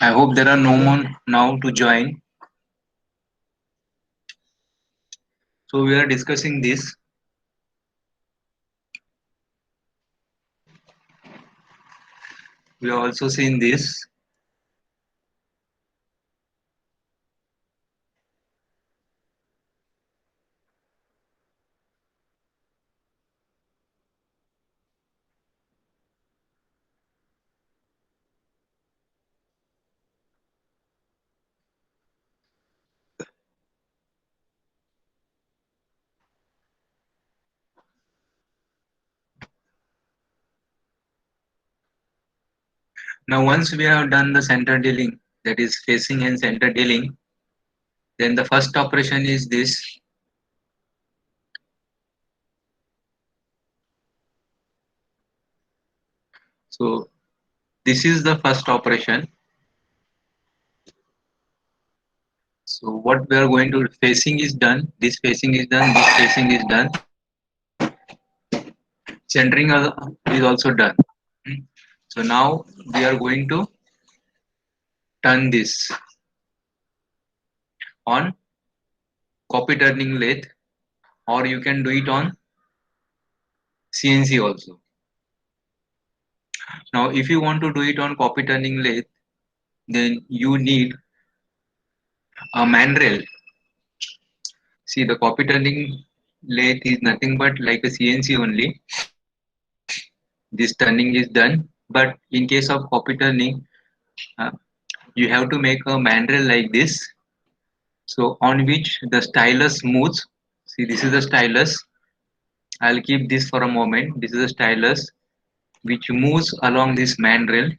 I hope there are no more now to join. So we are discussing this. We have also seen this. Now once we have done the center dealing, that is facing and center dealing, then the first operation is this. So this is the first operation. So what we are going to facing is done. This facing is done. This facing is done. Centering is also done. Hmm. So now we are going to turn this on copy turning lathe, or you can do it on CNC also. Now if you want to do it on copy turning lathe, then you need a mandrel. See, the copy turning lathe is nothing but like a CNC only. This turning is done, but in case of copy turning, uh, you have to make a mandrel like this. So on which the stylus moves. See, this is the stylus. I'll keep this for a moment. This is the stylus which moves along this mandrel,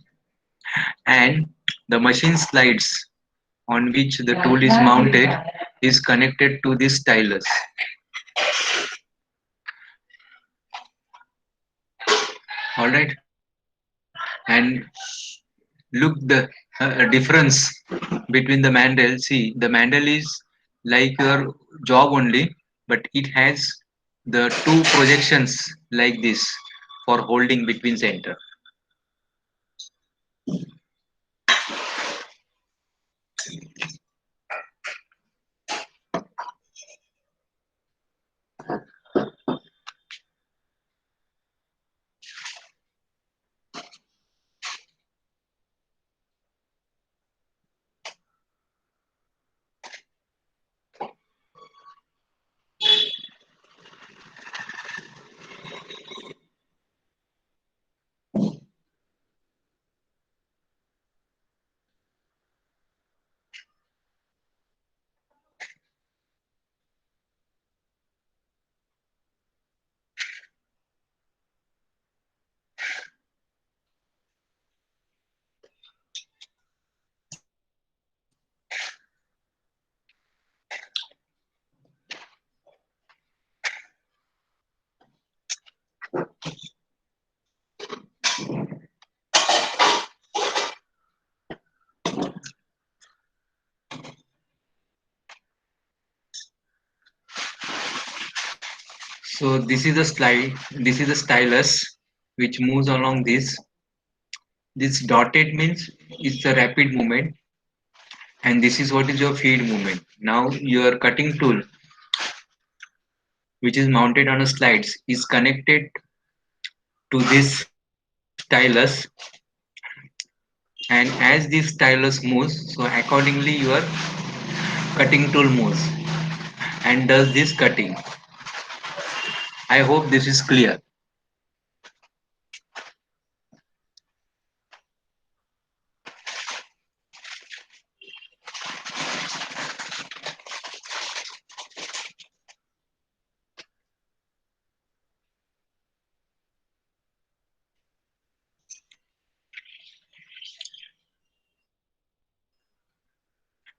and the machine slides on which the tool is mounted is connected to this stylus. All right, and look the difference between the mandrel. See, the mandrel is like your job only, but it has the two projections like this for holding between center. So this is the slide. This is the stylus which moves along this. This dotted means it's a rapid movement, and this is what is your feed movement. Now your cutting tool, which is mounted on a slides, is connected to this stylus, and as this stylus moves, so accordingly your cutting tool moves and does this cutting. I hope this is clear.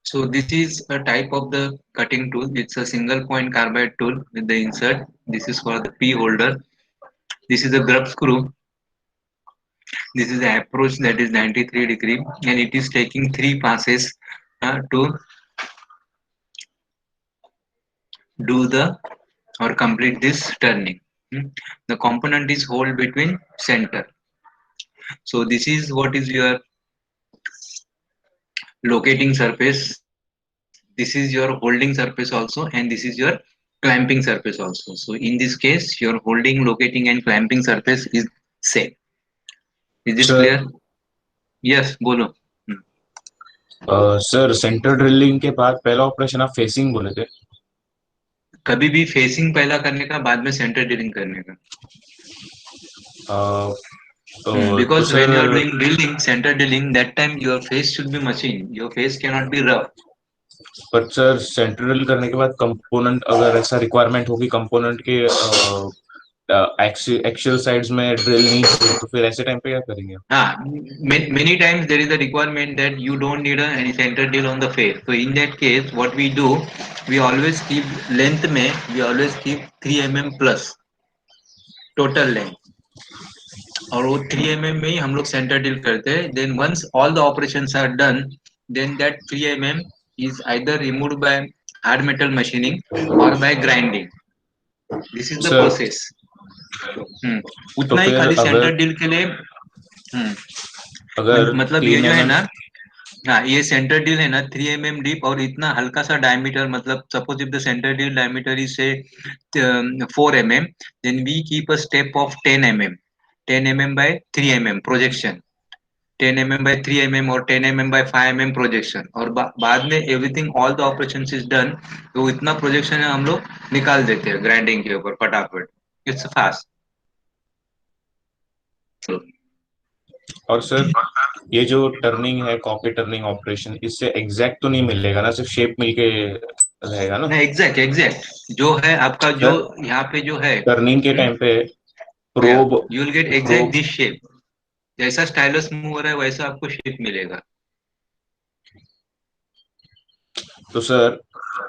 So this is a type of the cutting tool. It's a single point carbide tool with the insert. This is for the P holder. This is a grub screw. This is the approach, that is 93 degree, and it is taking three passes to do the or complete this turning. Hmm. The component is hold between center. So this is what is your locating surface, this is your holding surface also, and this is your clamping surface also. So in this case your holding, locating and clamping surface is same. Is this sir clear? Yes, bolo. Hmm. Sir centre drilling के बाद पहला operation आप facing बोले थे। कभी भी facing पहला करने का, बाद में सेंटर ड्रिलिंग करने का। अ, तो Because sir when you are doing drilling, center drilling, that time your face should be machine. Your face cannot be rough. पर सर सेंटर ड्रिल करने के बाद कंपोनेंट अगर ऐसा रिक्वायरमेंट होगी कंपोनेंट के एक्सियल साइड्स में ड्रिल नहीं हो तो फिर ऐसे टाइम पे क्या करेंगे? Many times there is a requirement that you don't need any center drill on the face. So in that case, what we do, we always keep length में, we always keep 3 mm plus total length. और वो 3 mm में ही हम लोग centre deal करते हैं. Then once all the operations are done, then that 3 mm is either removed by hard metal machining or by grinding. This is the sir process. हम्म तो उतना ही फिर खाली अगर सेंटर डील के लिए. अगर मतलब ये तीन जो है एम एम ना, हाँ ये सेंटर डील है ना 3 mm डीप और इतना हल्का सा डायमीटर. मतलब suppose if the centre deal diameter is say 4 mm, then we keep a step of 10 mm. 10 mm by 3 mm projection, 10 mm by 3 mm और 10 mm by 5 mm प्रोजेक्शन. और बाद में everything all the operation is done, तो इतना projection है हम लोग निकाल देते हैं ग्राइंडिंग के ऊपर फटाफट. It's fast. और सर ये जो टर्निंग है कॉपी टर्निंग ऑपरेशन इससे एग्जैक्ट तो नहीं मिलेगा ना, सिर्फ शेप मिलके रहेगा ना? नहीं, एग्जैक्ट एग्जैक्ट जो है आपका, जो सर यहाँ पे जो है. टर्निंग के टाइम पे या probe you will get exact probe this shape. जैसा स्टाइलस मूव हो रहा है वैसा आपको शेप मिलेगा. तो सर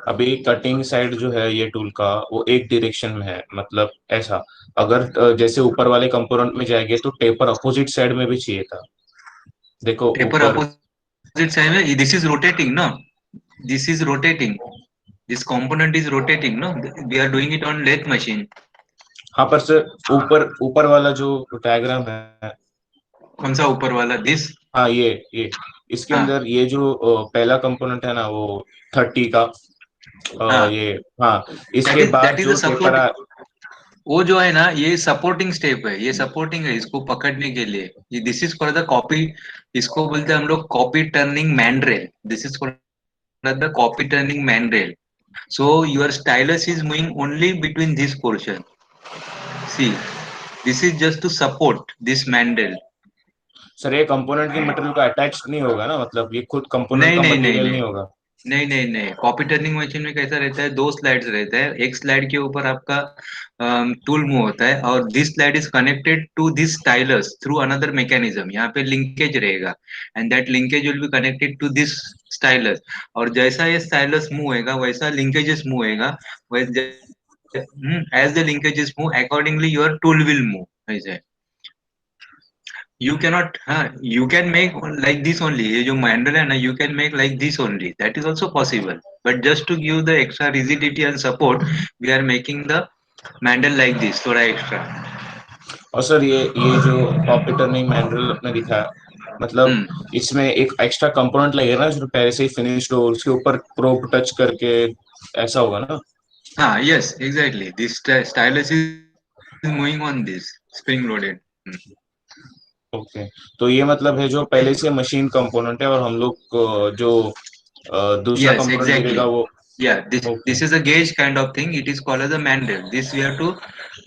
अभी कटिंग साइड जो है ये टूल का वो एक डायरेक्शन में है, मतलब ऐसा अगर जैसे ऊपर वाले कंपोनेंट में जाएंगे तो टेपर अपोजिट साइड में भी चाहिए था। देखो पेपर ऊपर। अपोजिट साइड में, दिस इज रोटेटिंग ना, this is rotating, this component is rotating no, we are doing it on lathe machine. हाँ पर सर ऊपर ऊपर वाला जो डायग्राम है। कौन सा ऊपर वाला, दिस? हाँ ये इसके हाँ अंदर ये जो पहला कंपोनेंट है ना वो 30 का हाँ, ये हाँ दैट इसके इज बाद दैट इज अ जो टेपर सपोर्ट. वो जो है ना ये सपोर्टिंग स्टेप है, ये सपोर्टिंग है इसको पकड़ने के लिए. ये this is for the copy, इसको बोलते हैं हम लोग copy turning mandrel. This is for the copy turning mandrel. So your stylus is moving only between this portion. See, this is just to support this mandrel. Sir ये component की material को attach नहीं होगा ना, मतलब ये खुद component नहीं का नहीं नहीं मटेरियल नहीं नहीं होगा? नहीं नहीं नहीं, कॉपी टर्निंग मशीन में कैसा रहता है, 2 स्लाइड्स रहता है. एक स्लाइड के ऊपर आपका टूल मूव होता है, और this slide is connected to this stylus through another mechanism. यहाँ पे लिंकेज रहेगा, and that linkage will be connected to this stylus. और जैसा ये स्टाइलस मूव होएगा वैसा लिंकेजेस मूव होएगा. As the linkages move, accordingly your tool will move. ऐसे you cannot, you can make like this only. ये जो manual है ना, you can make like this only. That is also possible. But just to give the extra rigidity and support, we are making the manual like this, थोड़ा extra. और sir ये जो copy turning manual आपने दिखाया, मतलब हम्म इसमें एक extra component लगेगा ना जो पहले से ही फिनिश्ड हो उसके ऊपर प्रोब टच करके ऐसा होगा ना? हाँ, yes, exactly. This stylus is moving on this spring loaded. Okay. तो ये मतलब है जो पहले से मशीन कंपोनेंट है और हम लोग जो दूसरा Yes, कंपोनेंट गिरेगा exactly. वो। Yeah, this okay. is a gauge kind of thing. It is called as a mandrel. This we have to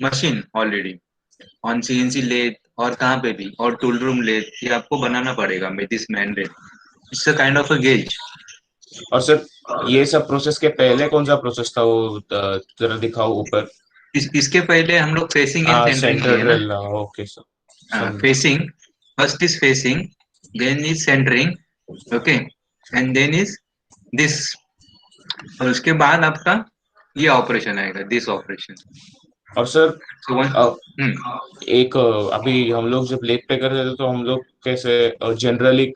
machine already on CNC lathe और कहाँ पे भी, और टूल रूम lathe, ये आपको बनाना पड़ेगा with this mandrel. It's a kind of a gauge. और sir ये सब प्रोसेस के पहले कौन सा प्रोसेस था वो जरा दिखाओ ऊपर। इसके पहले हम लोग फेसिंग एंड हाँ सेंटरिंग सेंटर किए ना. ड्रिल। ओके सर समझा। Facing, first is facing, then is centring, okay, and then is this. और उसके बाद आपका ये ऑपरेशन आएगा, दिस ऑपरेशन. और सर सो वन. अ, एक अभी हम लोग जब लेथ पे करते थे तो हम लोग कैसे जनरली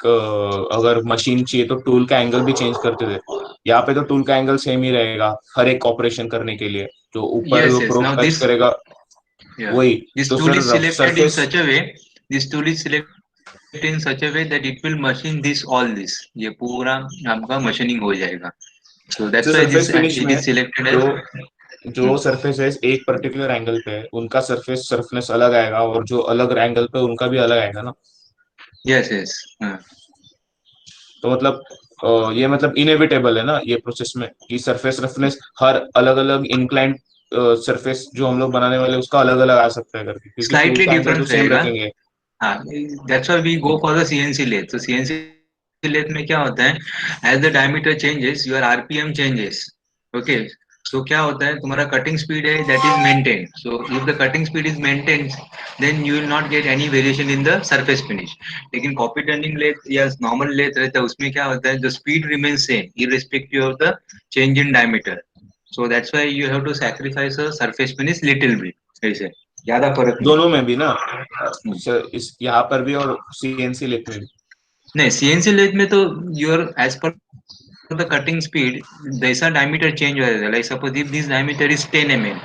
अगर मशीन चाहिए तो टूल का एंगल भी चेंज करते थे। यहाँ पे तो टूल का एंगल सेम ही रहेगा हर एक ऑपरेशन करने के लिए, जो ऊपर Yes, जो yes. Probe Now touch this, करेगा yeah, वही। this तो tool sir is rough selected in surface. such a way. This tool is selected in such a way that it will machine this all this. ये पूरा आपका machining हो जाएगा. So तो that's why surface finish it में is selected जो as. जो surface है एक पर्टिकुलर एंगल पे है उनका सरफेस सरफनेस अलग आएगा और जो अलग एंगल पे उनका भी अलग आएगा ना। Yes, yes. तो मतलब ये मतलब इनएविटेबल है ना ये प्रोसेस में कि सरफेस रफनेस हर अलग अलग इंक्लाइंड सरफेस जो हम लोग बनाने वाले उसका अलग अलग आ सकता है करके क्योंकि टूल Slightly का एंगल तो different सेम रहेगा. रखेंगे। हाँ, that's why we go for the CNC lathe. So CNC lathe में क्या होता है? As the diameter changes, your RPM changes. Okay. So क्या होता है? तुम्हारा cutting speed है that is maintained. So if the cutting speed is maintained, then you will not get any variation in the surface finish. लेकिन copy turning lathe या normal lathe रहता है उसमें क्या होता है? The speed remains same irrespective of the change in diameter. So that's why you have to sacrifice a surface finish little bit. ऐसे ज्यादा फर्क नहीं दोनों में भी ना है. सर इस यहाँ पर भी और सीएनसी लेथ में भी। नहीं, सीएनसी लेथ में तो योर एज पर द कटिंग स्पीड जैसा डायमीटर चेंज हो जाएगा. Like suppose if this diameter is 10 mm,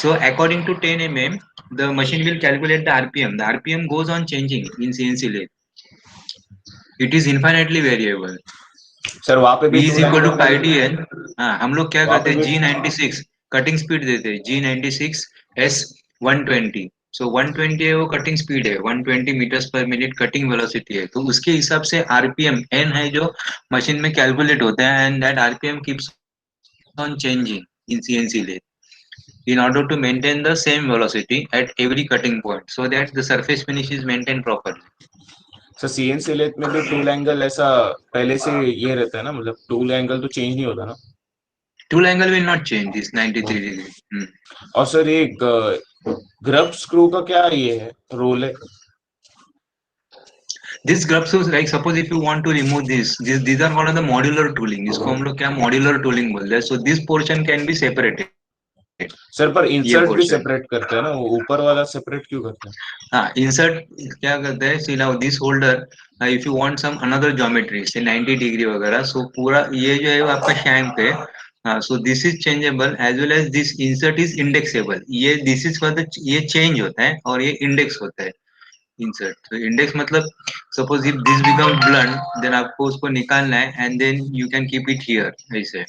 so according to 10 mm the machine will calculate the rpm. The rpm goes on changing in cnc lathe. It is infinitely variable. Sir वहां पे भी V is tool equal to angle का pi भी d n. हाँ, हम लोग क्या वहां करते पे हैं, भी G96 कटिंग स्पीड देते हैं, G96 S 120. सो 120 है वो कटिंग स्पीड है, 120 मीटर्स पर मिनट कटिंग वेलोसिटी है. तो उसके हिसाब से आरपीएम एन है जो मशीन में कैलकुलेट होता है, and that RPM keeps on changing in CNC lathe in order to maintain the same velocity at every cutting point so that the surface finish is maintained properly. Sir CNC lathe में भी tool angle ऐसा पहले से ये रहता है ना मतलब टूल एंगल तो चेंज नहीं होता ना। Tool angle will not change this 93 degree. और सर ये ग्रब स्क्रू का क्या ये है रोल है। This grub shoes, like suppose if you want to remove these are one of the modular tooling. इसको हम लोग क्या modular tooling बोलते हैं. So this portion can be separated. Sir पर ये इंसर्ट भी portion. सेपरेट करते हैं ना वो ऊपर वाला सेपरेट क्यों करते हैं। हाँ, insert क्या करते हैं. See now this holder, if you want some another geometry, say 90 degree वगैरह, so पूरा ये जो है वो आपका shank है. हाँ, so this is changeable as well as this insert is indexable. ये this is for the ये change होता है और ये index होता है. इंसर्ट तो इंडेक्स मतलब suppose if this become blunt then आपको उसको निकालना है and then you can keep it here ऐसे.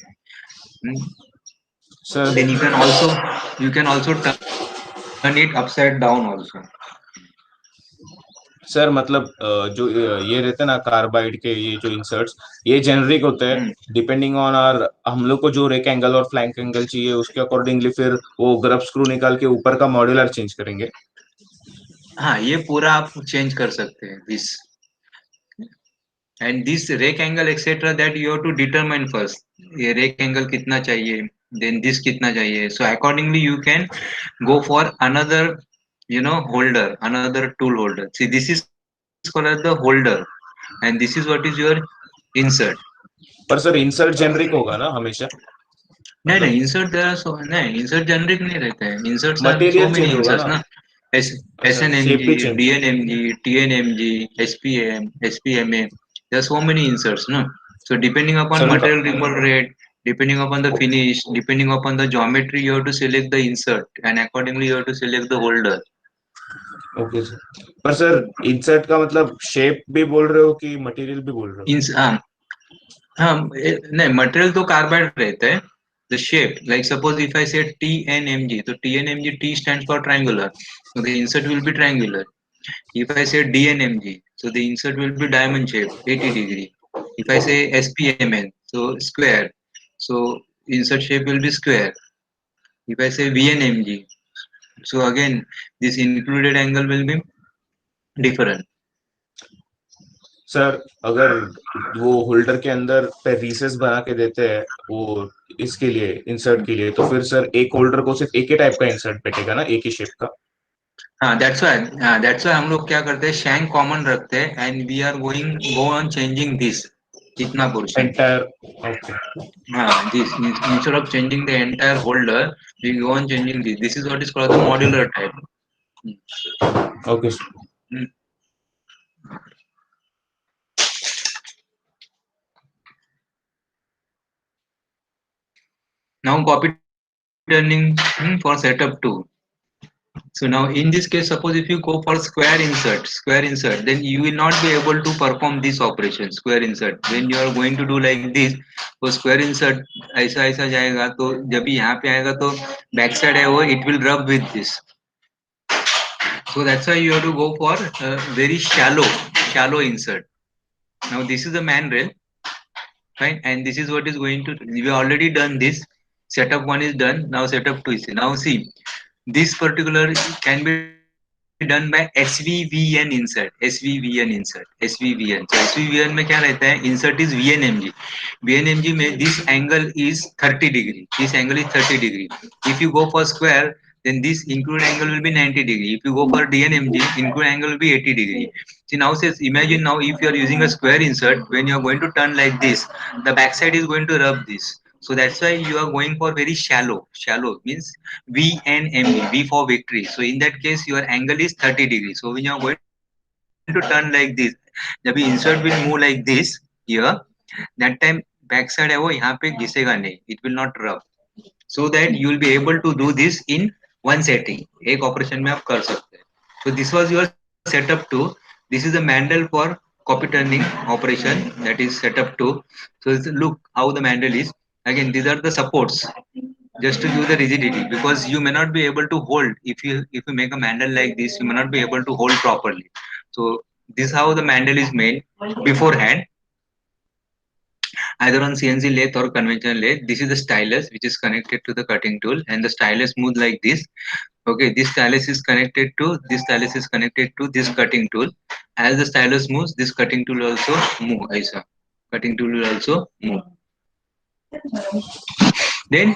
Sir then you can also turn it upside down also. Sir मतलब जो ये रहते हैं ना कार्बाइड के ये जो इंसर्ट्स ये जेनरिक होते हैं डिपेंडिंग ऑन आर हम लोग को जो रेक एंगल और फ्लैंक एंगल चाहिए उसके अकॉर्डिंगली फिर वो ग्रब स्क्रू निकाल के ऊपर का मॉड्यूलर चेंज करेंगे। हाँ, ये पूरा आप चेंज कर सकते हैं this and this rake angle etcetera that you have to determine first. ये रेक एंगल कितना चाहिए, देन दिस कितना चाहिए. So accordingly you can go for another, holder, another tool holder. See, this is called as the holder, and this is what is your insert. पर sir insert generic होगा ना हमेशा नहीं मतलब नहीं, insert there are so नहीं, insert generic नहीं रहते हैं. Inserts are so material many change होगा inserts ना। ना. एस अच्छा शेप SNMG, भी change. DNMG, TNMG, SPM, SPMA. There are so many inserts, no. So depending sir upon मतलब material removal rate, depending upon the finish, depending upon the geometry, you have to select the insert, and accordingly you have to select the holder. Okay sir पर sir insert का मतलब shape भी बोल रहे हो कि material भी बोल रहे हो। हाँ हाँ, नहीं, मटेरियल तो कार्बाइड रहता है. The shape, like suppose if I say TNMG, so TNMG, T stands for triangular, so the insert will be triangular. If I say DNMG, so the insert will be diamond shape, 80 degree. If I say SPMN, so square, so insert shape will be square. If I say VNMG, so again this included angle will be different. Sir अगर वो holder के अंदर पे recess बना के देते हैं वो इसके लिए इंसर्ट के लिए तो फिर सर एक होल्डर को सिर्फ एक ही टाइप का इंसर्ट बैठेगा ना एक ही शेप का। हाँ, दैट्स वाई हम लोग क्या करते हैं, शैंक कॉमन रखते हैं and we are go on changing this इतना पोर्शन. एंटायर ओके हाँ, this instead of changing the entire holder, we go on changing this. This is what is called the modular type. Okay Hmm. Now copy turning for setup 2. So now in this case, suppose if you go for square insert, then you will not be able to perform this operation, square insert. When you are going to do like this, तो square insert ऐसा ऐसा जाएगा, तो जब भी यहाँ पे आएगा तो back side है वो it will rub with this. So that's why you have to go for very shallow insert. Now this is a man rail, right? And this is what is going to, we already done this. Setup one is done. Now setup two is, now see, this particular can be done by SVVN insert, SVVN. So SVVN में क्या रहता है? Insert is VNMG. VNMG में this angle is 30 degree. This angle is 30 degree. If you go for square, then this included angle will be 90 degree. If you go for DNMG, included angle will be 80 degree. See now says, imagine now if you are using a square insert, when you are going to turn like this, the backside is going to rub this. So that's why you are going for very shallow. Shallow means VNMV, V for victory. So in that case, your angle is 30 degrees. So when you are going to turn like this, जब insert will move like this here, that time backside है वो यहाँ पे घिसेगा नहीं. It will not rub. So that you will be able to do this in one setting. एक operation में आप कर सकते हैं. So this was your setup 2. This is a mandrel for copy turning operation, that is setup 2. So look how the mandrel is. Again, these are the supports just to give the rigidity, because you may not be able to hold if you make a mandrel like this, you may not be able to hold properly. So this is how the mandrel is made beforehand, either on CNC lathe or conventional lathe. This is the stylus which is connected to the cutting tool, and the stylus moves like this. Okay, this stylus is connected to this cutting tool. As the stylus moves, this cutting tool also move. Aisa. Cutting tool will also move. Then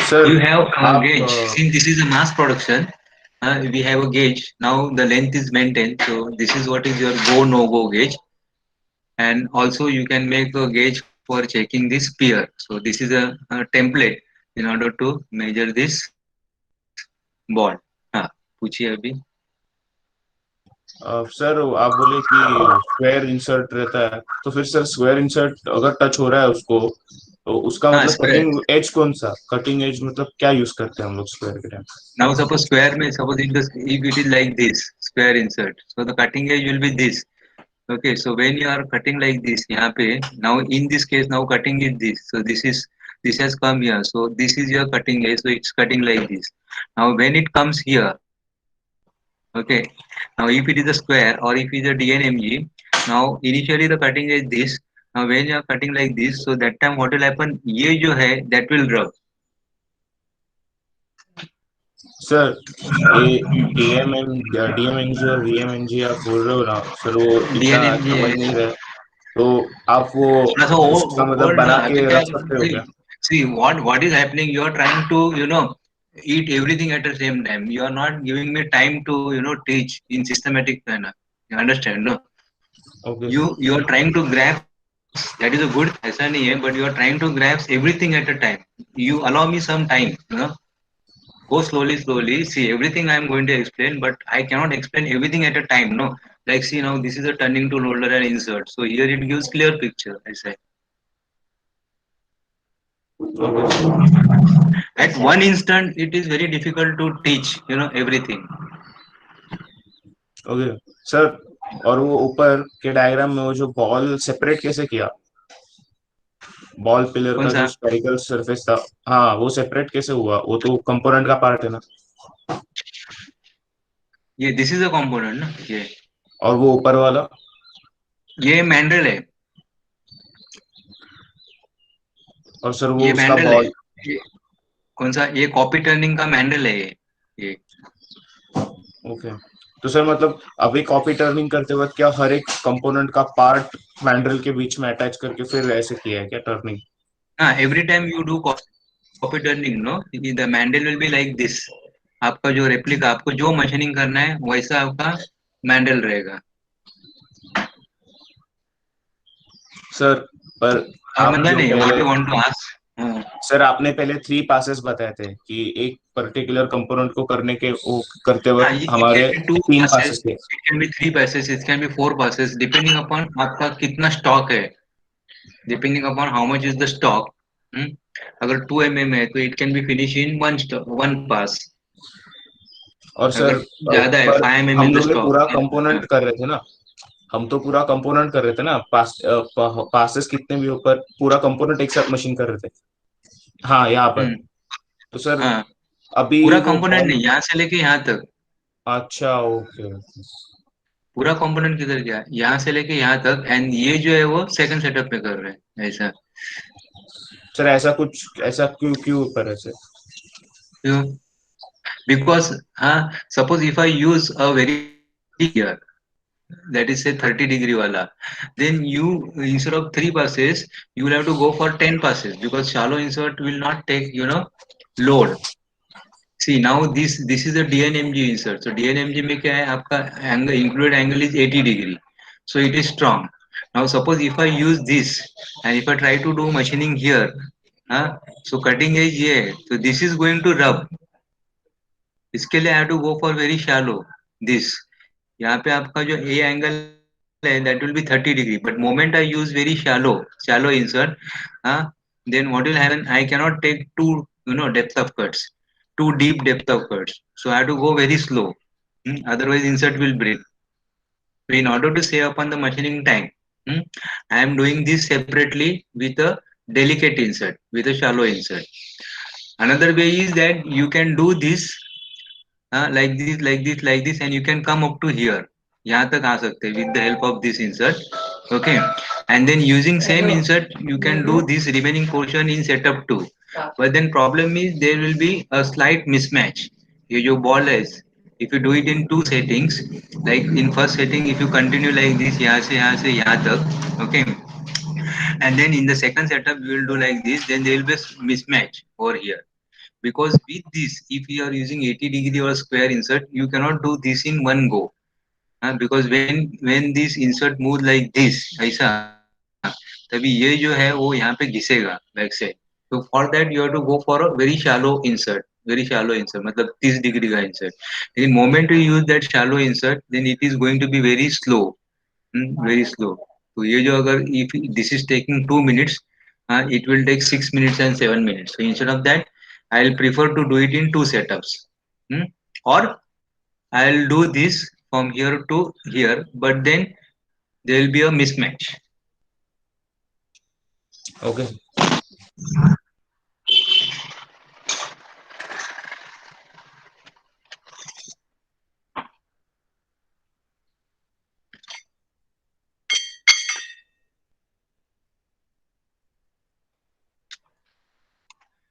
sir you have a आप gauge. Since this is a mass production, we have a gauge. Now the length is maintained. So this is what is your go no go gauge. And also you can make a gauge for checking this spear. So this is a template in order to measure this ball. हाँ, पूछिए अभी. Sir आप बोले कि square insert रहता है, तो फिर सर स्क्वायर इंसर्ट अगर टच हो रहा है उसको, तो उसका हाँ मतलब स्क्वायर. कटिंग एज कौन सा, कटिंग एज मतलब क्या यूज करते हैं हम लोग स्क्वायर के टाइम? Now suppose square में, suppose if it is like this square insert, so the cutting edge will be this. Okay, so when you are cutting like this, यहाँ पे, now in this case now cutting is this. So this has come here. So this is your cutting edge. So it's cutting like this. Now when it comes here, okay. Now if it is a square or if it is a DNMG, now initially the cutting is this. Now when you are cutting like this, so that time what will happen? ये जो है that will rub. Sir ये डीएमएनजी और वीएमएनजी आप बोल रहे हो ना सर, वो इतना DNMG समझ है. नहीं रहे, तो आप वो थोड़ा सा उसका मतलब ओल्ड ना, बना अभी के क्या. रख सकते हो क्या? See what is happening, you are trying to eat everything at the same time. You are not giving me time to teach in systematic manner. You understand, no? Okay you sir. you are trying to grasp, that is a good, ऐसा नहीं है, but you are trying to grasp everything at a time. You allow me some time, go slowly. See, everything I am going to explain, but I cannot explain everything at a time, no. Like, see, now this is a turning tool holder and insert, so here it gives clear picture, I say. Okay sir. At one instant it is very difficult to teach everything. Okay sir, और वो ऊपर के diagram में वो जो ball separate कैसे किया, ball pillar कौन का सा? जो स्पेरिकल सरफेस था, हाँ वो सेपरेट कैसे हुआ? वो तो कंपोनेंट का पार्ट है ना. ये दिस इज अ कंपोनेंट ना, और वो ऊपर वाला? ये मैंडल है. और सर वो ये उसका मैंडल है. बॉल? ये कौन सा? ये कॉपी टर्निंग का मैंडल है ये. ओके, तो सर मतलब अभी कॉपी टर्निंग करते वक्त क्या हर एक कंपोनेंट का पार्ट मैंड्रिल के बीच में अटैच करके फिर ऐसे किया है क्या टर्निंग? हाँ, every time you do copy turning, no, the mandrel will be like this. आपका जो रेप्लिका, आपको जो मशीनिंग करना है वैसा आपका मैंडल रहेगा. सर पर और आप मतलब जो नहीं, व्हाट पहले, you want to ask. Sir आपने पहले 3 पासेस बताए थे कि एक पर्टिकुलर कंपोनेंट को करने के वो करते हाँ, वक्त it हमारे can be two 3 passes, passes थे. it can be three passes, it can be four passes, depending upon आपका कितना स्टॉक है, depending upon how much is the stock. hmm? अगर 2 mm है तो it can be finished in one pass. और sir अगर ज्यादा है पर 5 mm हम is the लोग ये stop. पूरा कंपोनेंट कर रहे थे ना, हम तो पूरा कंपोनेंट कर रहे थे ना, पासेस कितने भी ऊपर पूरा कंपोनेंट एक साथ मशीन कर रहे थे। हाँ यहाँ पर। हम्म. तो सर हाँ, अभी पूरा वो कंपोनेंट बॉल। नहीं, यहाँ से लेके यहाँ तक। अच्छा ओके। पूरा कंपोनेंट किधर गया, यहाँ से लेके यहाँ तक, एंड ये जो है वो सेकंड सेटअप में कर रहे हैं ऐसा. सर ऐसा कुछ, ऐसा क्यों क्यों कर ऐसे? क्यों? बिकॉज हाँ, suppose if I use a very here, that is say 30 degree wala, then you, instead of 3 passes, you will have to go for 10 passes, because shallow insert will not take, load. See, now this is a DNMG insert. So DNMG में क्या है आपका, angle included angle is 80 degree, so it is strong. Now suppose if I use this and if I try to do machining here, हाँ, so cutting edge ये है, so this is going to rub. इसके लिए I have to go for very shallow. This, यहाँ पे आपका जो A angle है that will be 30 degree, but moment I use very shallow insert, then what will happen? I cannot take too, depth of cuts, too deep depth of cuts. So I have to go very slow. Otherwise insert will break. So in order to save upon the machining time, I am doing this separately with a delicate insert, with a shallow insert. Another way is that you can do this like this, like this, like this, and you can come up to here. यहाँ तक आ सकते हैं with the help of this insert. Okay, and then using same insert you can do this remaining portion in setup 2. But then problem is there will be a slight mismatch. ये जो ball है, if you do it in two settings, like in first setting if you continue like this यहाँ से यहाँ तक, okay, and then in the second setup you will do like this, then there will be a mismatch over here. Because with this, if you are using 80 degree or square insert, you cannot do this in one go. Because when this insert moves like this ऐसा, तभी ये जो है वो यहाँ पे घिसेगा back से. तो for that you have to go for a very shallow insert, मतलब 30 डिग्री का इंसर्ट. लेकिन moment you use that shallow insert, then it is going to be very slow, very slow. तो ये जो अगर if this is taking 2 minutes, it will take 6 minutes and 7 minutes. So instead of that, I'll prefer to do it in two setups. Or I'll do this from here to here, but then there will be a mismatch. Okay.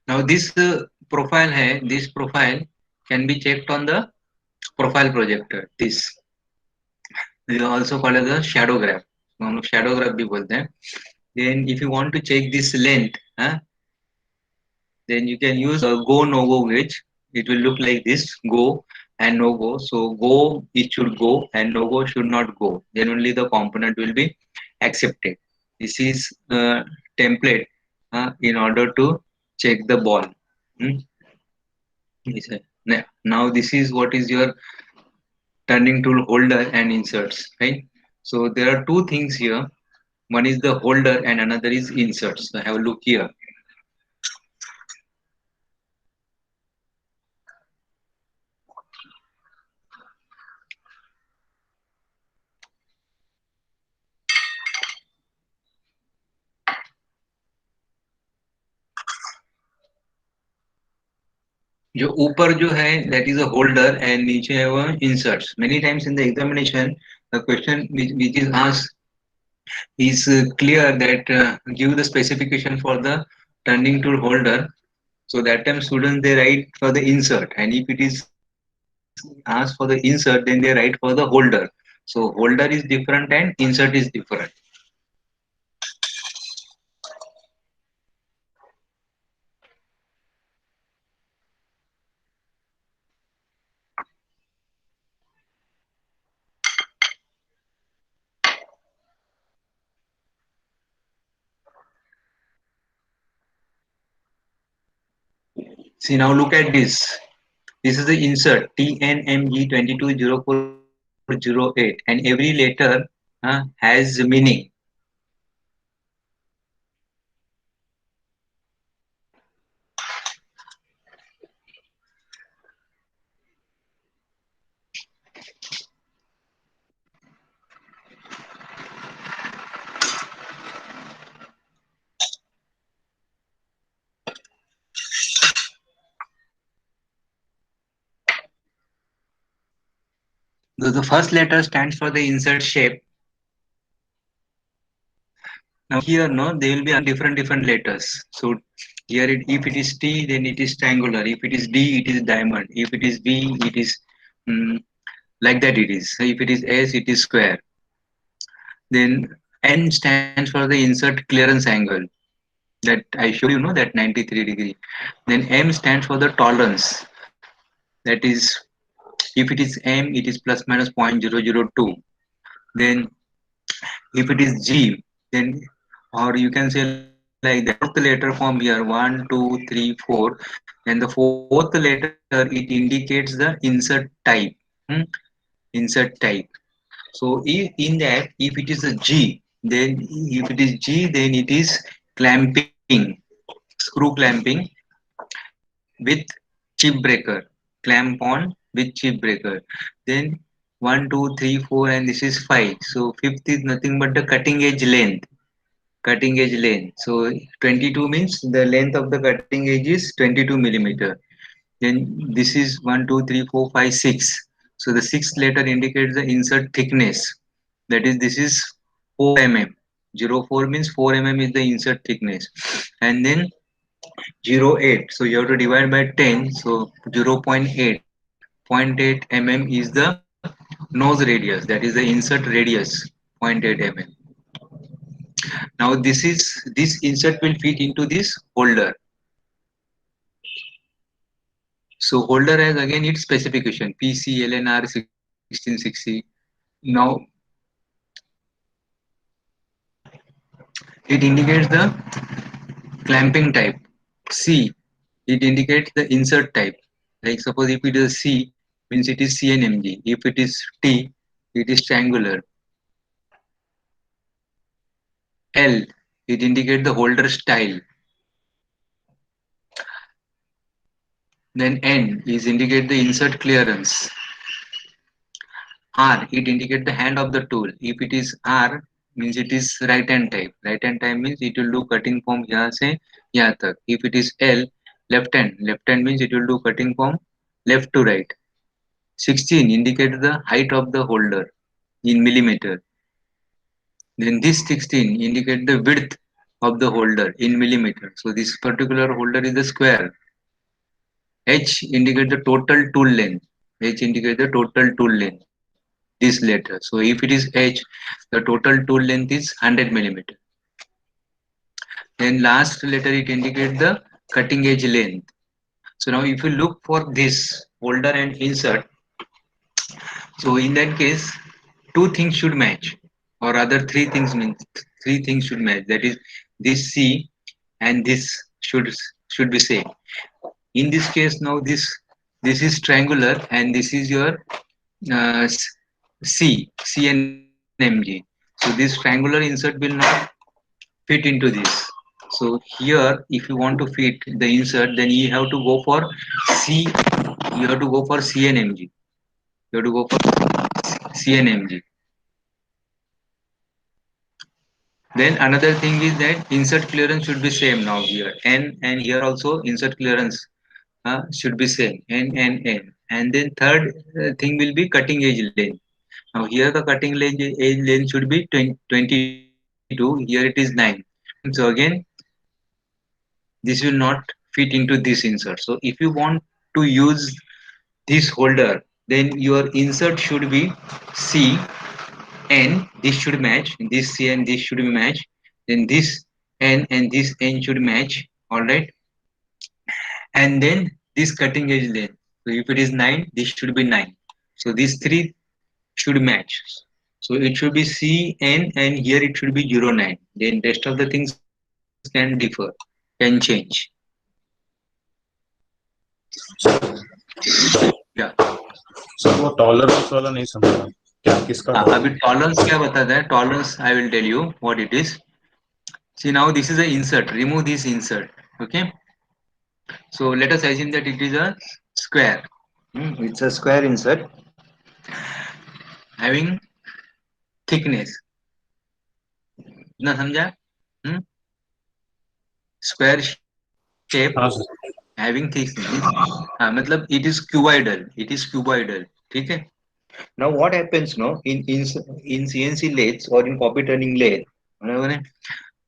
Now this this profile can be checked on the profile projector. This is also called as a shadow graph. हम लोग shadow graph भी बोलते हैं. Then if you want to check this length, then you can use a go no go gauge. It will look like this: go and no go. So go, it should go, and no go should not go, then only the component will be accepted. This is a template in order to check the ball. Hmm? Yes, sir. Now this is what is your turning tool holder and inserts, right? So there are two things here. One is the holder and another is inserts. So have a look here. जो ऊपर जो है that is a holder and नीचे है वो inserts. Many times in the examination, the question which is asked is clear that give the specification for the turning tool holder. So that time students they write for the insert, and if it is asked for the insert, then they write for the holder. So holder is different and insert is different. See, now look at this. This is the insert TNMG 220408, and every letter has meaning. The first letter stands for the insert shape. Now here, no, they will be different letters. So here, if it is T, then it is triangular. If it is D, it is diamond. If it is V, it is mm, like that. It is. So if it is S, it is square. Then N stands for the insert clearance angle. That I showed you, know, that 93 degree. Then M stands for the tolerance. That is, if it is M, it is plus minus 0.002. Then if it is G, then, or you can say like that, fourth letter from here, 1, 2, 3, 4. Then the fourth letter, it indicates the insert type. Hmm? Insert type. So in that, if it is a G, then if it is G, then it is clamping, screw clamping with chip breaker. Clamp on with chip breaker. Then 1, 2, 3, 4, and this is 5. So fifth is nothing but the cutting edge length. Cutting edge length. So 22 means the length of the cutting edge is 22 millimeter. Then this is 1, 2, 3, 4, 5, 6. So the sixth letter indicates the insert thickness. That is, this is 4 mm. 04 means 4 mm is the insert thickness. And then 08. So you have to divide by 10. So 0.8. 0.8 mm is the nose radius. That is the insert radius. 0.8 mm. Now this insert will fit into this holder. So holder has again its specification PC LNR 1660. Now it indicates the clamping type. C, it indicates the insert type. Like suppose if it is C, means it is CNMG. If it is T, it is triangular. L, it indicates the holder style. Then N is indicate the insert clearance. R, it indicates the hand of the tool. If it is R, means it is right hand type. Right hand type means it will do cutting from यहाँ से यहाँ तक. If it is L, left hand means it will do cutting from left to right. 16 indicates the height of the holder in millimeter. Then this 16 indicates the width of the holder in millimeter. So this particular holder is the square. H indicates the total tool length. H indicates the total tool length. This letter. So if it is H, the total tool length is 100 millimeter. Then last letter, it indicates the cutting edge length. So now if you look for this holder and insert, so in that case, two things should match, or rather three things should match. That is, this C and this should be same. In this case, now this is triangular and this is your uh, CNMG. So this triangular insert will not fit into this. So here, if you want to fit the insert, then you have to go for C. You have to go for CNMG. You have to go for CNMG. Then another thing is that insert clearance should be same now here. N and here also insert clearance should be same. N. And then third thing will be cutting edge length. Now here the edge length should be 22. Here it is 9. So again, this will not fit into this insert. So if you want to use this holder, then your insert should be C, N, this should match, this C and this should be match, then this N and this N should match, alright, and then this cutting edge length. So if it is 9, this should be 9. So these three should match. So it should be C, N, and here it should be 09. Then rest of the things can differ, can change. Yeah. Sir वो tolerance वाला नहीं समझा क्या किसका अभी tolerance क्या बताता है? Tolerance I will tell you what it is. See, now this is an insert. Remove this insert. Okay. So let us assume that it is a square. It's a square insert having thickness. ना समझा? Square shape हाँ sir having thickness. हाँ, मतलब it is cuboidal. It is cuboidal. ठीक है? Now what happens, no, in CNC lathes or in copy turning lathe, बराबर है?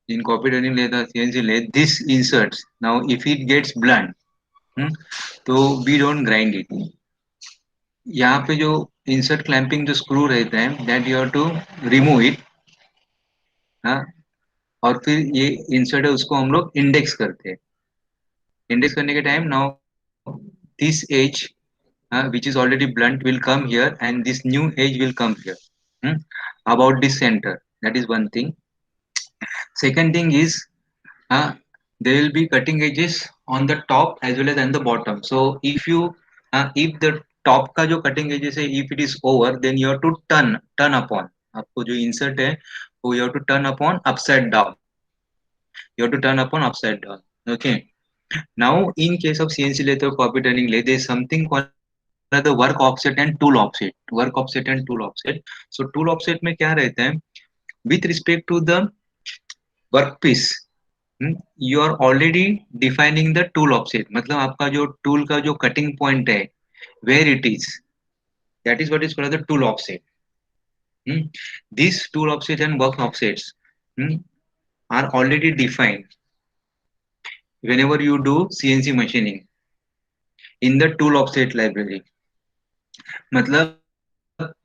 In copy turning lathe or CNC lathe, this inserts. Now if it gets blunt, hmm, तो we don't grind it. यहाँ पे जो insert clamping जो screw रहता है, that you have to remove it, हाँ, और फिर ये insert है उसको हम लोग index करते हैं. Index करने के time now this edge which is already blunt will come here and this new edge will come here, hmm, about this center. That is one thing. Second thing is uh, there will be cutting edges on the top as well as on the bottom. So if the top का जो cutting edges है, if it is over, then you have to turn upon. आपको जो insert है वो you have to turn upon upside down. You have to turn upon upside down. Okay. Now in case of CNC lathe or copy turning lathe, there is something called the work offset and tool offset. Work offset and tool offset. So tool offset में क्या रहता है? With respect to the workpiece, you are already defining the tool offset. मतलब आपका जो tool का जो cutting point है, where it is, that is what is called the tool offset. This tool offset and work offsets are already defined whenever you do CNC machining in the tool offset library. मतलब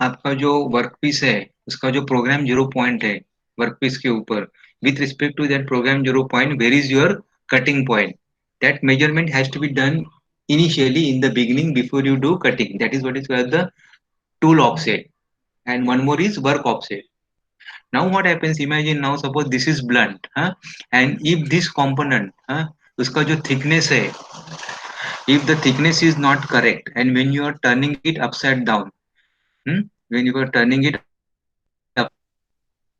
आपका जो workpiece है उसका जो programme zero point है workpiece के ऊपर, with respect to that program zero point, where is your cutting point? That measurement has to be done initially in the beginning before you do cutting. That is what is called the tool offset. And one more is work offset. Now what happens? Imagine now suppose this is blunt, and if this component, उसका जो thickness है, if the thickness is not correct, and when you are turning it upside down, when you are turning it up,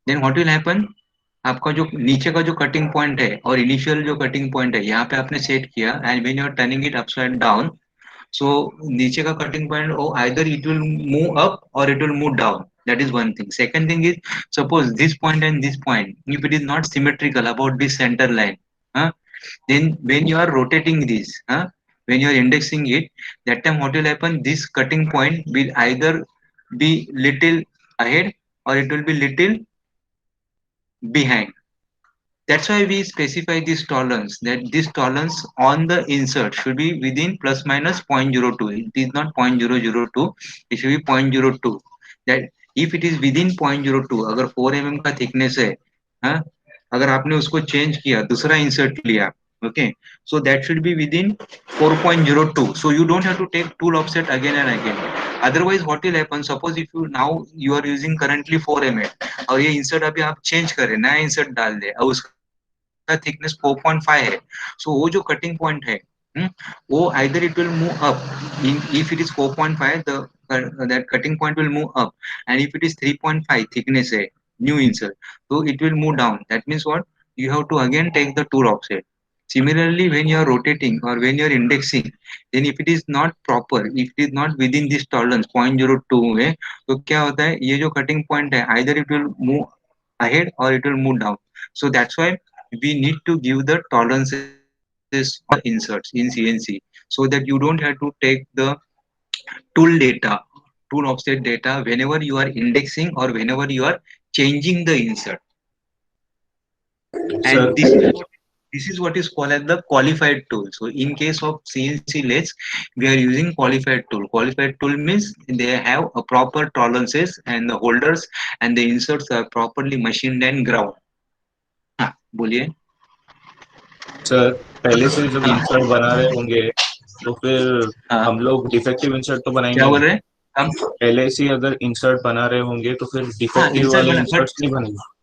then what will happen? आपका जो नीचे का जो cutting point है और इनिशियल जो कटिंग पॉइंट है यहाँ पे आपने सेट किया, and when you are turning it upside down, so नीचे का कटिंग पॉइंट ओ either it will move up और it will move down. That is one thing. Second thing is, suppose this point and this point, if it is not symmetrical about this center line, huh, then when you are rotating this, when you are indexing it, that time what will happen? This cutting point will either be little ahead or it will be little behind. That's why we specify this tolerance, that this tolerance on the insert should be within plus minus 0.02. It is not 0.002, it should be 0.02. That if it is within 0.02, अगर 4 mm का thickness है, हाँ, अगर आपने उसको change किया, दूसरा insert लिया, okay, so that should be within 4.02. So you don't have to take tool offset again and again. Otherwise what will happen? Suppose if you now you are using currently 4 mm और ये insert अभी आप change करें, नया insert डाल दे और उसका thickness 4.5 है, सो वो जो कटिंग पॉइंट है, वो either it will move up. If it is 4.5, the that cutting point will move up, and if it is 3.5 thickness है न्यू इंसर्ट, तो it will move down. That means what? You have to again take the tool offset. Similarly, when you are rotating or when you are indexing, then if it is not proper, if it is not within this tolerance 0.02 में, तो क्या होता है? ये जो cutting point है, either it will move ahead or it will move down. So that's why we need to give the tolerances on the inserts in CNC, so that you don't have to take the tool data, tool offset data whenever you are indexing or whenever you are changing the insert. Sir And this is what is called as the qualified tool. So in case of CNC lathes, we are using qualified tool. Qualified tool means they have a proper tolerances and the holders and the inserts are properly machined and ground. हाँ, बोलिए. Sir पहले से जब हाँ, insert बना रहे होंगे तो फिर हाँ, हम लोग डिफेक्टिव इंसर्ट तो बनाएंगे क्या बोल नहीं। रहे हैं हम? पहले से अगर इंसर्ट बना रहे होंगे तो फिर हाँ, डिफेक्टिव insert वाले बना, but इंसर्ट्स नहीं बनेंगे।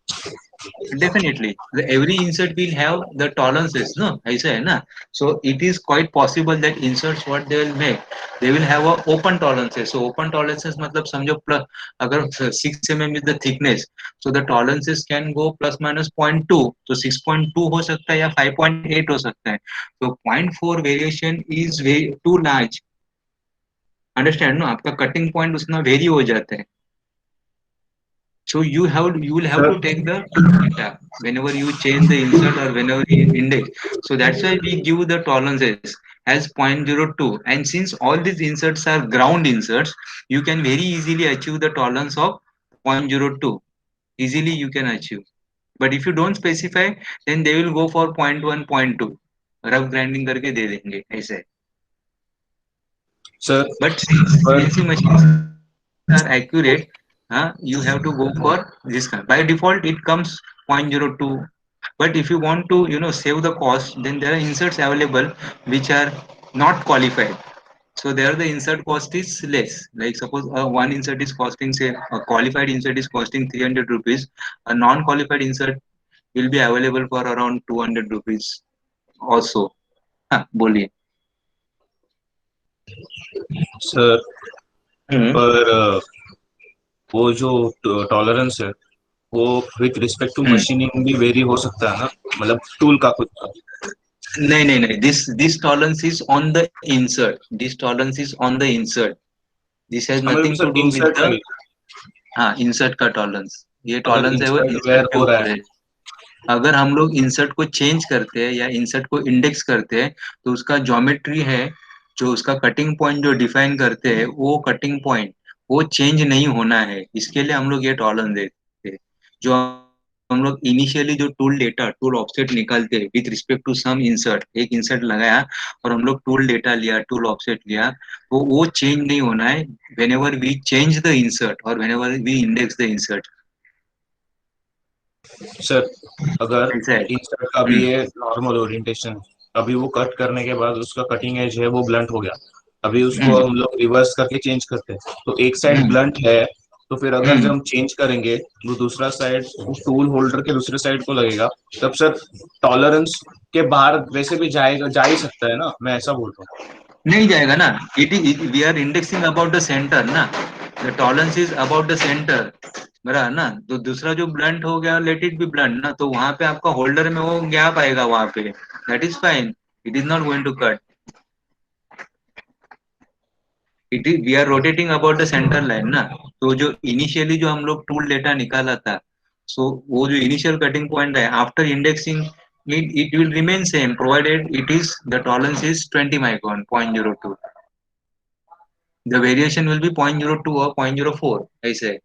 definitely every insert will have the tolerances, no, ऐसा है ना. So it is quite possible that inserts what they will make, they will have a open tolerances. So open tolerances मतलब समझो plus, अगर 6 mm is the thickness, so the tolerances can go plus minus 0.2, तो 6.2 हो सकता है या 5.8 हो सकता है. So 0.4 variation is very too large. Understand no, आपका कटिंग पॉइंट उसमें वेरी हो जाता है. So you will have sir to take the data whenever you change the insert or whenever you index. So that's why we give the tolerances. as 0.02, and since all these inserts are ground inserts, you can very easily achieve the tolerance of 0.02. Easily you can achieve. But if you don't specify, then they will go for 0.1, 0.2. Rough grinding करके दे देंगे ऐसे. Sir But since पर CNC machines are accurate, you have to go for this kind. By default, it comes 0.02. But if you want to, save the cost, then there are inserts available which are not qualified. So there the insert cost is less. Like suppose one insert is costing, say, a qualified insert is costing 300 rupees. A non-qualified insert will be available for around 200 rupees also. हाँ, बोलिए. Sir hmm. पर वो जो tolerance है वो with respect to hmm. Machining भी very हो सकता है ना, मतलब टूल का खुद का. नहीं नहीं नहीं, this tolerance is on the insert. This tolerance is on the insert. This has हाँ, मतलब nothing to sir do with insert the, का ही. हाँ, इंसर्ट का टॉलरेंस. ये अगर टॉलरेंस है वो इंसर्ट इंसर्ट वेयर के हो रहा ऊपर है. है. अगर हम लोग इंसर्ट को चेंज करते हैं या इंसर्ट को इंडेक्स करते हैं, तो उसका ज्योमेट्री है, जो उसका कटिंग पॉइंट जो डिफाइन करते हैं, वो कटिंग पॉइंट वो चेंज नहीं होना है. इसके लिए हम लोग ये टॉलरेंस देते हैं. जो हम लोग इनिशियली जो टूल डेटा, टूल ऑफसेट निकालते हैं with respect to some insert, एक इंसर्ट लगाया और हम लोग टूल डेटा लिया, टूल ऑफसेट लिया, तो वो चेंज नहीं होना है whenever we change the insert or whenever we index the insert. Sir अगर ऐसा है. इंसर्ट का भी ये नॉर्मल ओरिएंटेशन, अभी वो कट करने के बाद उसका कटिंग एज है वो ब्लंट हो गया, अभी उसको हम्म. हम लोग रिवर्स करके चेंज करते हैं तो एक साइड हम्म. ब्लंट है, तो फिर अगर जब हम्म. हम चेंज करेंगे तो दूसरा साइड टूल होल्डर के दूसरे साइड को लगेगा, तब सर टॉलरेंस के बाहर वैसे भी जाएगा, जा ही सकता है ना, मैं ऐसा बोल रहा हूँ. नहीं जाएगा ना. We are indexing about the centre ना. The tolerance is about the centre. बराबर ना. तो दूसरा जो ब्लंट हो गया, लेट इट बी ब्लंट ना, तो वहां पे आपका होल्डर में वो गैप आएगा वहां पे. That is fine. It is not going to cut. It is we are rotating about the centre line ना. तो जो इनिशियली जो हम लोग टूल डेटा निकाला था, सो वो जो इनिशियल कटिंग पॉइंट है, after indexing it will remain same provided it is the tolerance is 20 micron 0.02. The variation will be 0.02 or 0.04 ऐसे है.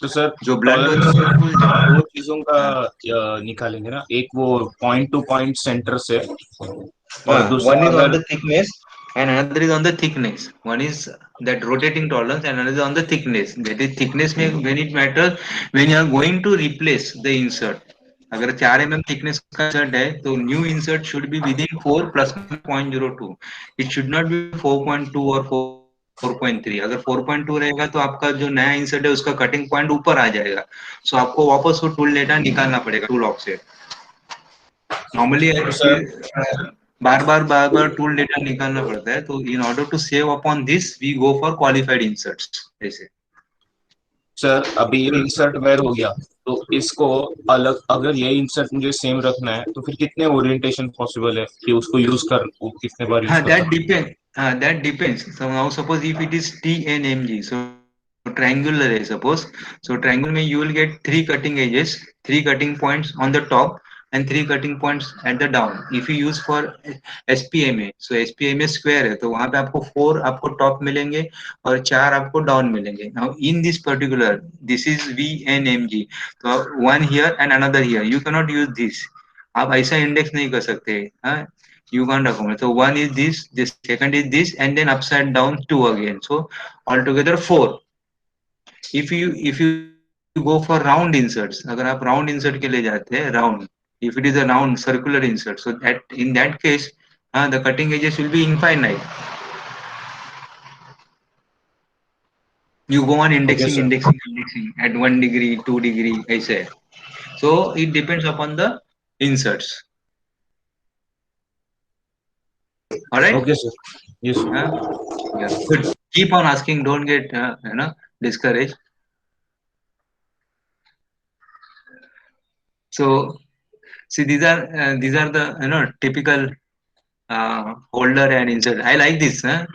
तो सर जो ब्लंट टॉलरेंस होता है. सिर्फ दो चीजों का हाँ. निकालेंगे ना, एक वो पॉइंट टू पॉइंट सेंटर से, और One दूसरा is on अगर. the thickness and another is on the thickness. One is that rotating tolerance and another is on the thickness. That is thickness में when it matters when you are going to replace the insert. अगर 4 mm thickness का insert है, तो new insert should be within 4 plus 0.02. It should not be 4.2 or 4.3. अगर 4.2 रहेगा तो आपका जो नया इंसर्ट है उसका कटिंग पॉइंट ऊपर आ जाएगा. सो आपको वापस वो टूल डेटा निकालना पड़ेगा टूल ऑफसेट. नॉर्मली तो सर बार बार टूल डेटा निकालना पड़ता है. तो in order to save upon this we go for qualified inserts ऐसे. सर अभी ये इंसर्ट वेयर हो गया, तो इसको अलग, अगर ये इंसर्ट मुझे सेम रखना है तो फिर कितने ओरिएंटेशन पॉसिबल है कि उसको यूज कर, वो कितने बार यूज हाँ, कर that सकते depends. That depends. So now suppose if it is TNMG, so triangular है suppose. So triangle में you will get three cutting edges, three cutting points on the top and three cutting points at the down. If you use for SPMA, so SPMA square है, तो वहाँ पे आपको 4 आपको top मिलेंगे और 4 आपको डाउन मिलेंगे. Now in this particular, this is VNMG. तो one here and another here. You cannot use this. आप ऐसा इंडेक्स नहीं कर सकते. हाँ, you can't accommodate. So one is this, the second is this, and then upside down two again. So altogether 4. If you go for round inserts, अगर आप round insert के लिए जाते हैं round, if it is a round circular insert, so that in that case, the cutting edges will be infinite. You go on हैं. Okay indexing, sir. indexing, indexing at 1 degree, 2 degree, ऐसे. So it depends upon the inserts. All right. Okay sir. Yes. Uh, yeah. Good. Keep on asking. Don't get discouraged. So see, these are the typical holder and insert. I like this, huh?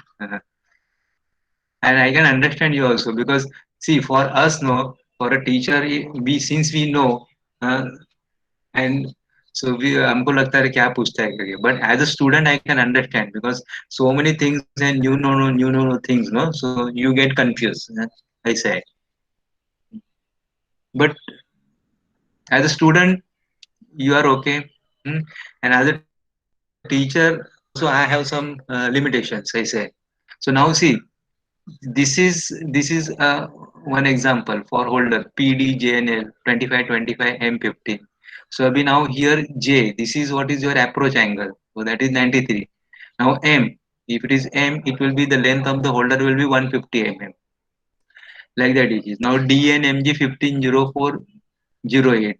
And I can understand you also because see, for us, no, for a teacher, we since we know, uh, and So we हमको लगता है क्या पूछता है करके, but as a student I can understand because so many things and you know things, no, so you get confused, I say. But as a student you are okay, and as a teacher also I have some limitations, I say. So now see, this is one example for holder PDJNL 2525 M15. So abhi now here J, this is what is your approach angle, so that is 93. Now M, if it is M, it will be the length of the holder will be 150 mm, like that it is. Now DNMG 150408.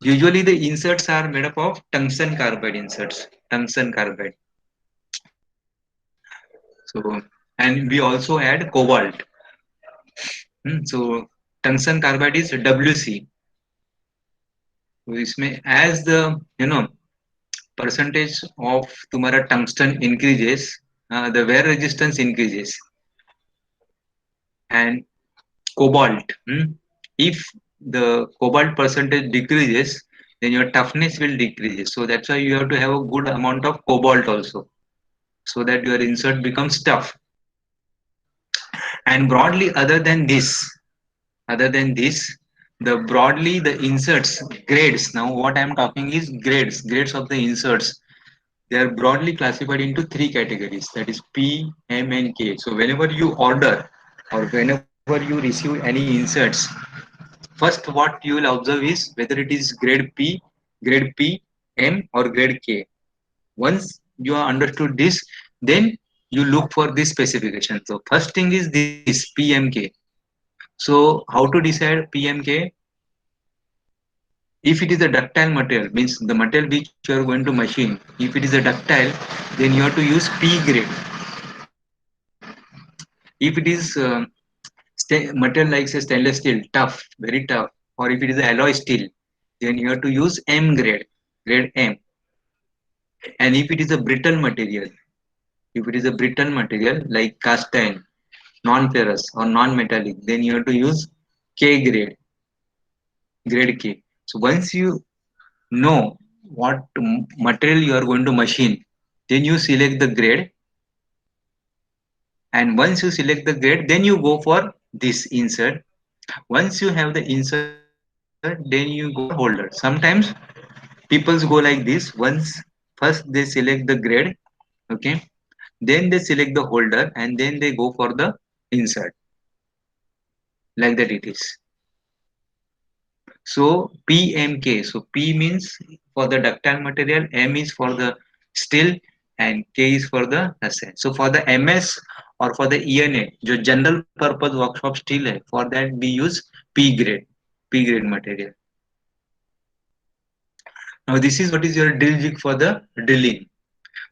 Usually the inserts are made up of tungsten carbide inserts, tungsten carbide. So, and we also add cobalt. So tungsten carbide is WC. तो इसमें as the you know percentage of तुम्हारा tungsten increases, the wear resistance increases, and cobalt, if the cobalt percentage decreases, then your toughness will decrease. So that's why you have to have a good amount of cobalt also, so that your insert becomes tough. And broadly, other than this, the broadly the inserts grades, now what I am talking is grades of the inserts. They are broadly classified into three categories, that is P, M, and K. So whenever you order or whenever you receive any inserts, first what you will observe is whether it is grade P, M, or grade K. Once you are understood this, then you look for this specification. So first thing is this PMK. So how to decide PMK? If it is a ductile material, means the material which you are going to machine, if it is a ductile, then you have to use P grade. If it is material like say stainless steel, tough, very tough, or if it is alloy steel, then you have to use M grade, grade M. And if it is a brittle material, if it is a brittle material like cast iron, non-ferrous or non-metallic, then you have to use K grade, grade K. So once you know what material you are going to machine, then you select the grade, and once you select the grade, then you go for this insert. Once you have the insert, then you go for holder. Sometimes people go like this: once first they select the grade, okay, then they select the holder, and then they go for the insert, like that it is. So PMK, so P means for the ductile material, M is for the steel, and K is for the assay. So for the MS or for the ENA, जो general purpose workshop steel है, for that we use P grade material. Now this is what is your drill jig for the drilling.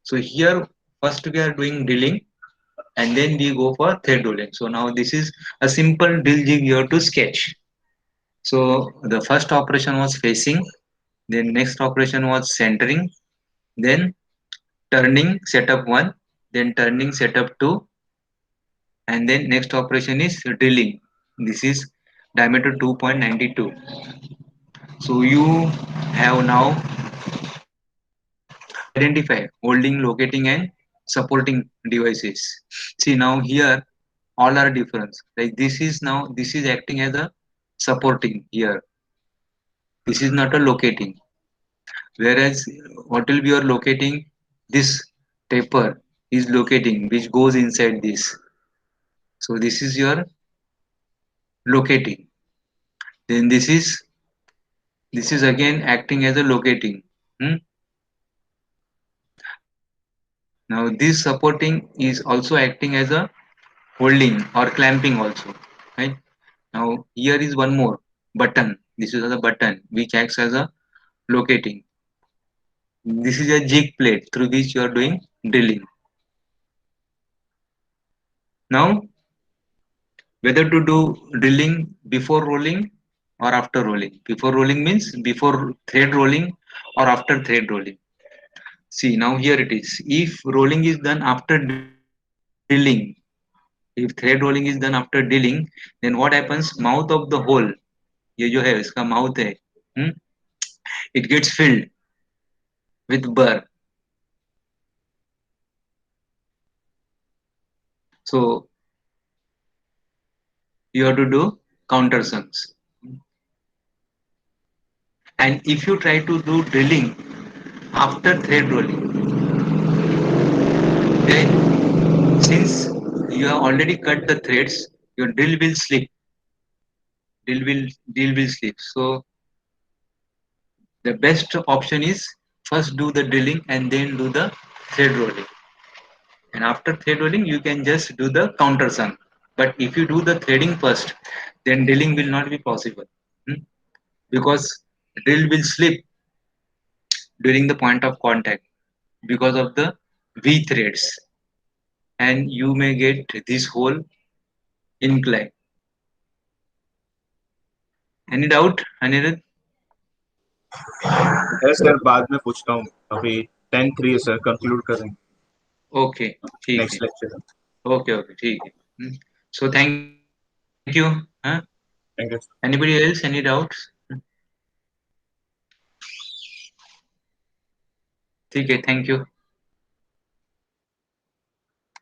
So here first we are doing drilling, and then we go for thread rolling. So now this is a simple drill jig you have to sketch. So the first operation was facing, then next operation was centering, then turning setup 1, then turning setup 2, and then next operation is drilling. This is diameter 2.92. So you have now identify holding, locating, and supporting devices. See now here all are different. Like this is acting as a supporting here. This is not a locating. Whereas what will be your locating? This taper is locating, which goes inside this. So this is your locating. Then this is again acting as a locating. Hmm? Now this supporting is also acting as a holding or clamping also. Right? Now here is one more button. This is the button which acts as a locating. This is a jig plate through which you are doing drilling. Now whether to do drilling before rolling or after rolling. Before rolling means before thread rolling or after thread rolling. See now here it is. If rolling is done after drilling, if thread rolling is done after drilling, then what happens? Mouth of the hole, ये जो है इसका mouth है, hmm? it gets filled with burr. So you have to do countersunks. And if you try to do drilling after thread rolling, then since you have already cut the threads, your drill will slip. Drill will slip. So the best option is first do the drilling and then do the thread rolling. And after thread rolling, you can just do the countersunk. But if you do the threading first, then drilling will not be possible. Hmm? Because drill will slip during the point of contact because of the V threads, and you may get this hole incline. Any doubt, Anirudh? है sir, बाद में पूछता हूँ, अभी 10:03 है sir, conclude करें okay, ठीक है. Next lecture. ओके ओके, ठीक है. So thank you. हाँ, thank you. anybody else, any doubts? ठीक है, थैंक यू.